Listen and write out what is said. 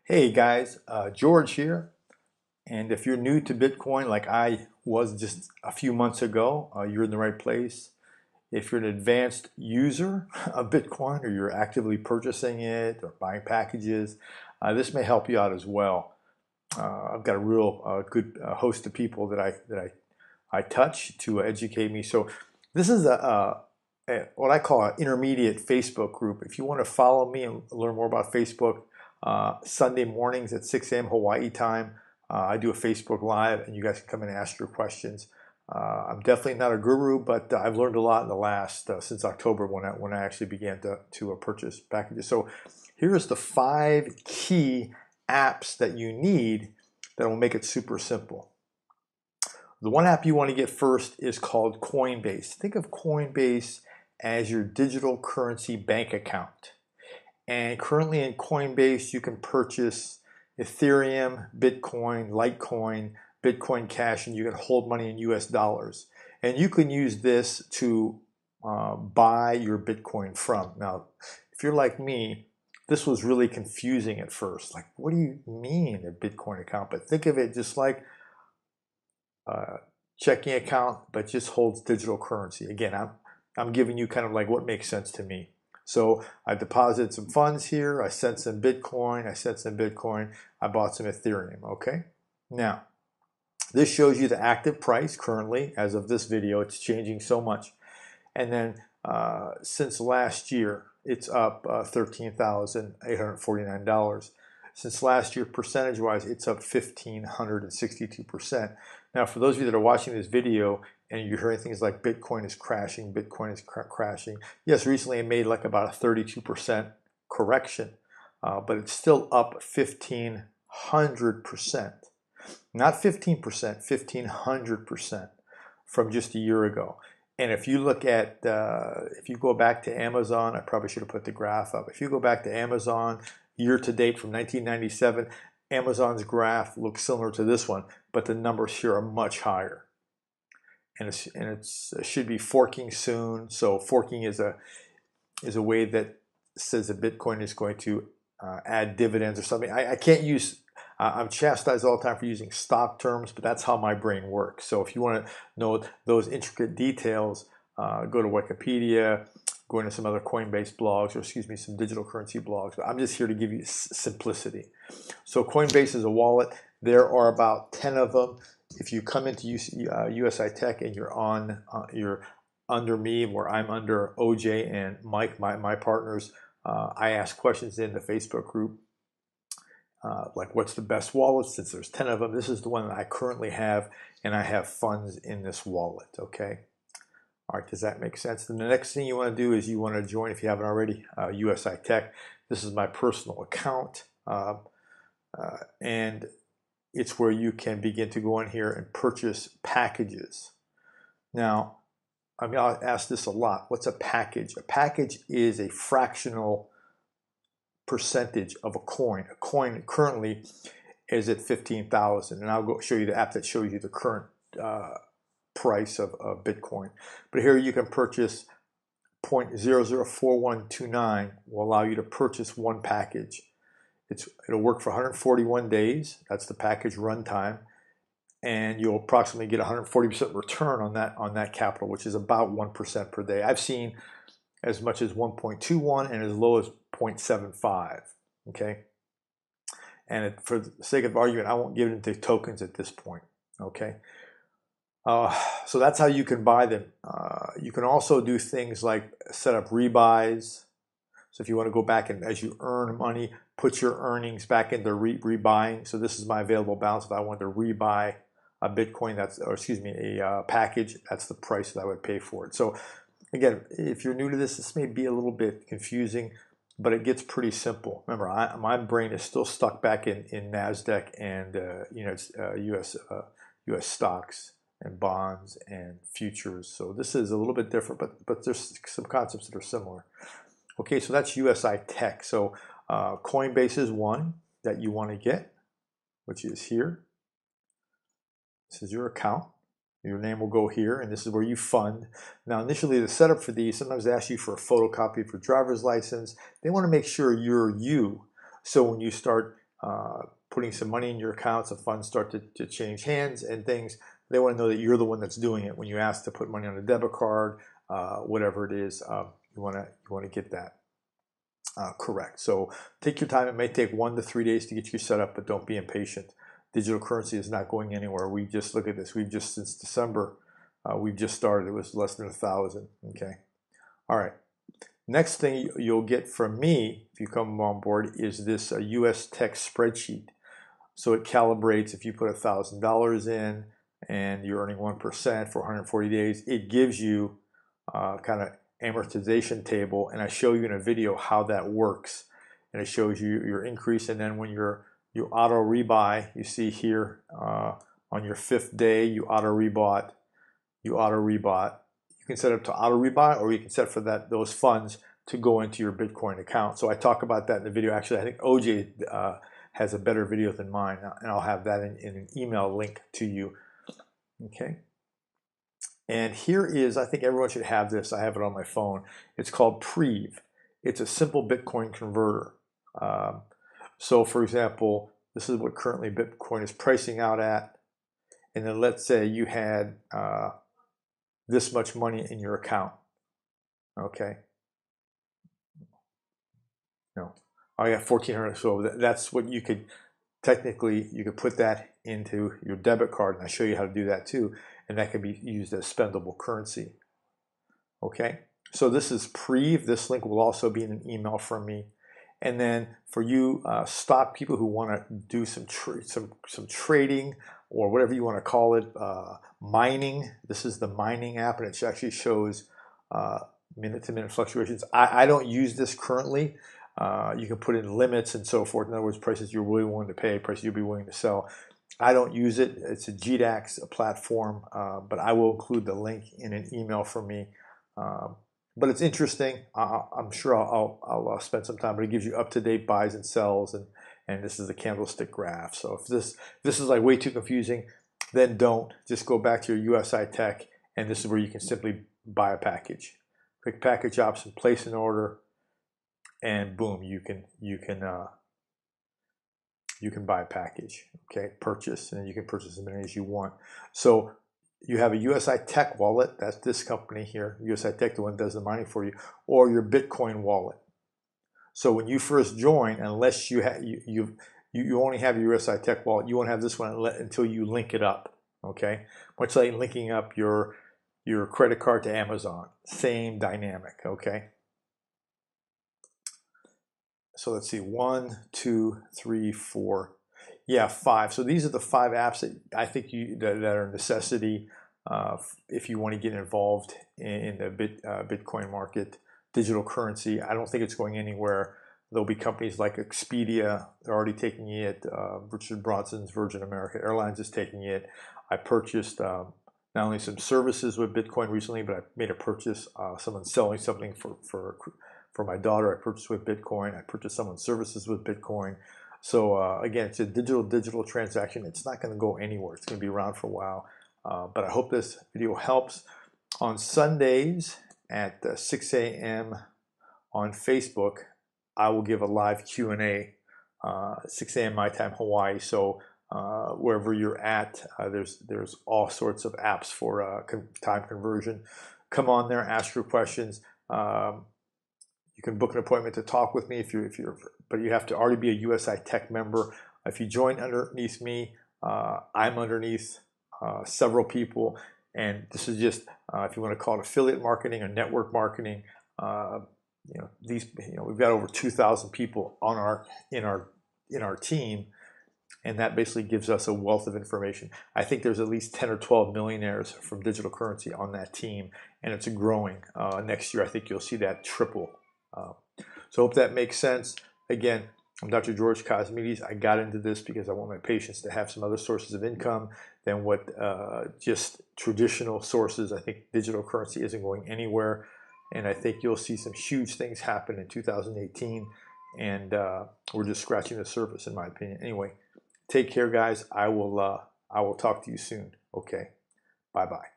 Hey guys, George here. And if you're new to Bitcoin like I was just a few months ago, you're in the right place. If you're an advanced user of Bitcoin or you're actively purchasing it or buying packages, this may help you out as well. I've got a real good host of people that I touch to educate me. So this is what I call an intermediate Facebook group. If you want to follow me and learn more about Facebook, Sunday mornings at 6 a.m. Hawaii time, I do a Facebook Live, and you guys can come and ask your questions. I'm definitely not a guru, but I've learned a lot in the last since October when I actually began to purchase packages. So here's the 5 key apps that you need that will make it super simple. The one app you want to get first is called Coinbase. Think of Coinbase as your digital currency bank account. And currently in Coinbase, you can purchase Ethereum, Bitcoin, Litecoin, Bitcoin Cash, and you can hold money in US dollars. And you can use this to buy your Bitcoin from. Now, if you're like me, this was really confusing at first. Like, what do you mean a Bitcoin account? But think of it just like a checking account, but just holds digital currency. Again, I'm giving you kind of like what makes sense to me. So I deposited some funds here, I sent some Bitcoin, I bought some Ethereum, okay? Now, this shows you the active price currently. As of this video, it's changing so much. And then since last year, it's up $13,849. Since last year, percentage-wise, it's up 1,562%. Now, for those of you that are watching this video and you're hearing things like Bitcoin is crashing, crashing. Yes, recently it made like about a 32% correction, but it's still up 1,500%. Not 15%, 1,500% from just a year ago. And if you look at, if you go back to Amazon, I probably should have put the graph up. If you go back to Amazon year to date from 1997, Amazon's graph looks similar to this one, but the numbers here are much higher. And it should be forking soon. So forking is a way that says that Bitcoin is going to add dividends or something. I can't use, I'm chastised all the time for using stock terms, but that's how my brain works. So if you want to know those intricate details, go to Wikipedia, go into some other Coinbase blogs, or excuse me, some digital currency blogs. But I'm just here to give you simplicity. So Coinbase is a wallet. There are about 10 of them. If you come into USI Tech and you're under me, where I'm under OJ and Mike, my partners, I ask questions in the Facebook group, like what's the best wallet, since there's 10 of them. This is the one that I currently have, and I have funds in this wallet, okay? All right, does that make sense? Then the next thing you want to do is you want to join, if you haven't already, USI Tech. This is my personal account, and it's where you can begin to go in here and purchase packages. Now, I mean, I'll ask this a lot. What's a package? A package is a fractional percentage of a coin. A coin currently is at 15,000, and I'll go show you the app that shows you the current price of Bitcoin. But here you can purchase 0.004129 will allow you to purchase one package. It'll work for 141 days. That's the package runtime, and you'll approximately get 140% return on that capital, which is about 1% per day. I've seen as much as 1.21 and as low as 0.75. Okay, and for the sake of argument, I won't get into tokens at this point. Okay, so that's how you can buy them. You can also do things like set up rebuys. So if you want to go back and as you earn money, put your earnings back into rebuying. So this is my available balance. If I wanted to rebuy a Bitcoin, a package, that's the price that I would pay for it. So again, if you're new to this, this may be a little bit confusing, but it gets pretty simple. Remember, my brain is still stuck back in NASDAQ and US stocks and bonds and futures. So this is a little bit different, but there's some concepts that are similar. Okay, so that's USI Tech. So Coinbase is one that you want to get, which is here. This is your account. Your name will go here, and this is where you fund. Now, initially, the setup for these, sometimes they ask you for a photocopy of your driver's license. They want to make sure you're you. So when you start putting some money in your account, some funds start to change hands and things. They want to know that you're the one that's doing it. When you ask to put money on a debit card, whatever it is, you want to get that correct. So take your time. It may take 1 to 3 days to get you set up, but don't be impatient. Digital currency is not going anywhere. We just look at this. We've just since December, we've just started. It was less than 1,000. Okay. All right. Next thing you'll get from me if you come on board is this USI Tech spreadsheet. So it calibrates if you put $1,000 in and you're earning 1% for 140 days. It gives you kind of amortization table, and I show you in a video how that works. And it shows you your increase, and then when you auto rebuy, you see here on your 5th day you auto rebought. You can set up to auto rebuy, or you can set for those funds to go into your Bitcoin account. So I talk about that in the video. Actually, I think OJ has a better video than mine, and I'll have that in an email link to you. Okay. And here is, I think everyone should have this. I have it on my phone. It's called Preve. It's a simple Bitcoin converter. So for example, this is what currently Bitcoin is pricing out at. And then let's say you had this much money in your account. Okay. No, I got 1,400. So that's what you could, technically, you could put that into your debit card. And I'll show you how to do that too. And that can be used as spendable currency. Okay, so this is Preve. This link will also be in an email from me. And then for you stock people who want to do some trading, or whatever you want to call it, mining. This is the mining app, and it actually shows minute-to-minute fluctuations. I don't use this currently. You can put in limits and so forth. In other words, prices you're really willing to pay, prices you'll be willing to sell. I don't use it. It's a GDAX platform, but I will include the link in an email from me. But it's interesting. I'm sure I'll spend some time, but it gives you up-to-date buys and sells, and this is a candlestick graph. So if this is like way too confusing, then don't. Just go back to your USI Tech, and this is where you can simply buy a package. Click package option, place an order, and boom, you can buy a package. Okay, purchase, and then you can purchase as many as you want. So you have a USI Tech wallet. That's this company here, USI Tech, the one that does the mining for you, or your Bitcoin wallet. So when you first join, unless you only have your USI Tech wallet, you won't have this one until you link it up. Okay, much like linking up your credit card to Amazon, same dynamic. Okay. So let's see, 1, 2, 3, 4. Yeah, 5. So these are the 5 apps that I think that are a necessity if you want to get involved in the Bitcoin market, digital currency. I don't think it's going anywhere. There'll be companies like Expedia. They're already taking it. Richard Branson's Virgin America Airlines is taking it. I purchased not only some services with Bitcoin recently, but I made a purchase. Someone's selling something for my daughter. I purchased with Bitcoin. I purchased someone's services with Bitcoin. So again, it's a digital transaction. It's not going to go anywhere. It's going to be around for a while. But I hope this video helps. On Sundays at 6 a.m. on Facebook, I will give a live Q&A 6 a.m. my time, Hawaii. So wherever you're at, there's all sorts of apps for time conversion. Come on there, ask your questions. You can book an appointment to talk with me but you have to already be a USI Tech member. If you join underneath me, I'm underneath several people, and this is just if you want to call it affiliate marketing or network marketing. We've got over 2,000 people in our team, and that basically gives us a wealth of information. I think there's at least 10 or 12 millionaires from digital currency on that team, and it's growing. Next year, I think you'll see that triple. So I hope that makes sense. Again, I'm Dr. George Cosmides. I got into this because I want my patients to have some other sources of income than what just traditional sources. I think digital currency isn't going anywhere, and I think you'll see some huge things happen in 2018, and we're just scratching the surface, in my opinion. Anyway, take care, guys. I will talk to you soon. Okay, bye-bye.